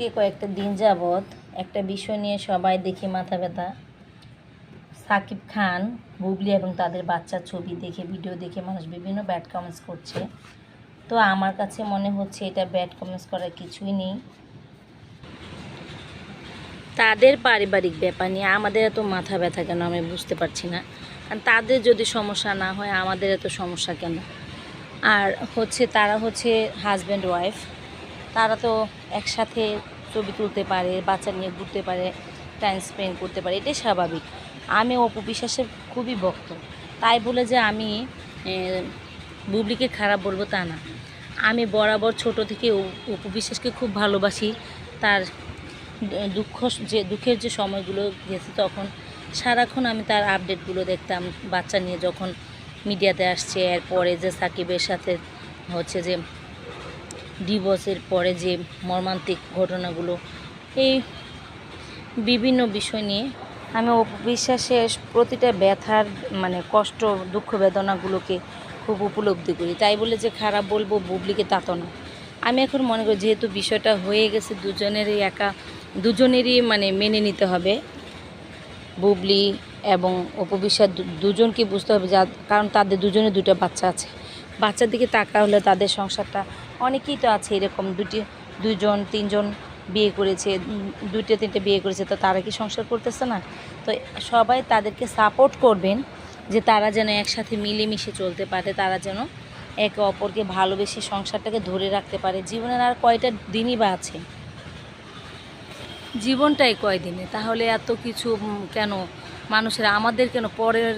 আজকে কয়েকটা দিন যাবৎ একটা বিষয় নিয়ে সবাই দেখি মাথা ব্যথা। সাকিব খান, বুবলি এবং তাদের বাচ্চার ছবি দেখে, ভিডিও দেখে মানুষ বিভিন্ন ব্যাড কমেন্টস করছে। তো আমার কাছে মনে হচ্ছে এটা ব্যাড কমেন্টস করার কিছুই নেই। তাদের পারিবারিক ব্যাপার নিয়ে আমাদের এত মাথা ব্যথা কেন আমি বুঝতে পারছি না। কারণ তাদের যদি সমস্যা না হয় আমাদের এত সমস্যা কেন? আর তারা হাজব্যান্ড ওয়াইফ, তারা তো একসাথে ছবি তুলতে পারে, বাচ্চা নিয়ে ঘুরতে পারে, টাইম স্পেন্ড করতে পারে, এটাই স্বাভাবিক। আমি অপু বিশ্বাসের খুবই ভক্ত, তাই বলে যে আমি বুবলিকে খারাপ বলবো তা না। আমি বরাবর ছোট থেকে অপু বিশ্বাসকে খুব ভালোবাসি। তার দুঃখের যে সময়গুলো গেছে তখন সারাক্ষণ আমি তার আপডেটগুলো দেখতাম। বাচ্চা নিয়ে যখন মিডিয়াতে আসছে, এরপরে যে সাকিবের সাথে যে ডিভোর্সের পরে যে মর্মান্তিক ঘটনাগুলো, এই বিভিন্ন বিষয় নিয়ে আমি অপু বিশ্বাসের প্রতিটা ব্যথার কষ্ট, দুঃখ বেদনাগুলোকে খুব উপলব্ধি করি। তাই বলে যে খারাপ বলবো বুবলিকে তা তো না। আমি এখন মনে করি যেহেতু বিষয়টা হয়ে গেছে, দুজনেরই মেনে নিতে হবে। বুবলি এবং অপু বিশ্বাস দুজনকে বুঝতে হবে, কারণ তাদের দুজনের দুটো বাচ্চা আছে। বাচ্চার দিকে তাকা হলে তাদের সংসারটা, অনেকেই তো আছে এরকম দুইজন তিনজন বিয়ে করেছে, দুইটা তিনটে বিয়ে করেছে, তো তারা কি সংসার করতেছে না? তো সবাই তাদেরকে সাপোর্ট করবেন যে তারা যেন একসাথে মিলেমিশে চলতে পারে, তারা যেন একে অপরকে ভালোবেসে সংসারটাকে ধরে রাখতে পারে। জীবনের আর কয়টা দিনই বা আছে? জীবনটাই কয়দিনে, তাহলে এত কিছু কেন মানুষের, আমাদের কেন পরের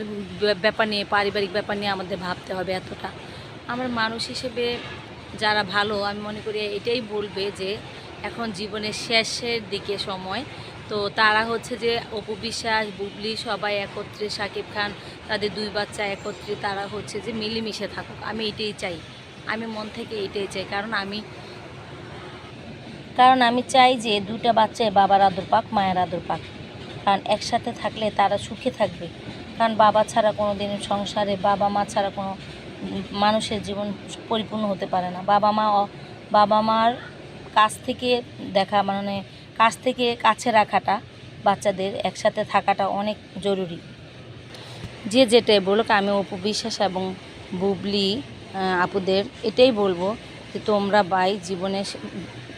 ব্যাপার নিয়ে, পারিবারিক ব্যাপার নিয়ে আমাদের ভাবতে হবে এতটা? আমার মানুষ হিসেবে যারা ভালো, আমি মনে করি এটাই বলবে যে এখন জীবনের শেষের দিকে সময়, তো তারা যে অপু বিশ্বাস, বুবলি সবাই একত্রে, সাকিব খান তাদের দুই বাচ্চা একত্রে, তারা যে মিলেমিশে থাকুক। আমি এটাই চাই, আমি মন থেকে এটাই চাই। কারণ আমি চাই যে দুটা বাচ্চায় বাবার আদর পাক, মায়ের আদর পাক। কারণ একসাথে থাকলে তারা সুখে থাকবে। কারণ বাবা ছাড়া কোনো দিন সংসারে, বাবা মা ছাড়া কোনো মানুষের জীবন পরিপূর্ণ হতে পারে না। বাবা মার কাছ থেকে দেখা, কাছ থেকে কাছে রাখাটা, বাচ্চাদের একসাথে থাকাটা অনেক জরুরি। যে যেটাই বলুক, আমি অপু বিশ্বাস এবং বুবলি আপুদের এটাই বলবো যে তোমরা জীবনে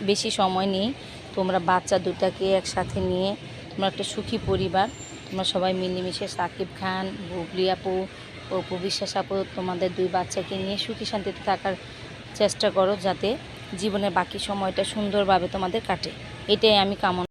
বেশি সময় নেই, তোমরা বাচ্চা দুটাকে একসাথে নিয়ে তোমরা একটা সুখী পরিবার, তোমরা সবাই মিলেমিশে, সাকিব খান, বুবলি আপু, অপু বিশ্বাস আপু, তোমাদের দুই বাচ্চাকে নিয়ে সুখী শান্তিতে থাকার চেষ্টা করো, যাতে জীবনের বাকি সময়টা সুন্দরভাবে তোমাদের কাটে। এটাই আমি কামনা।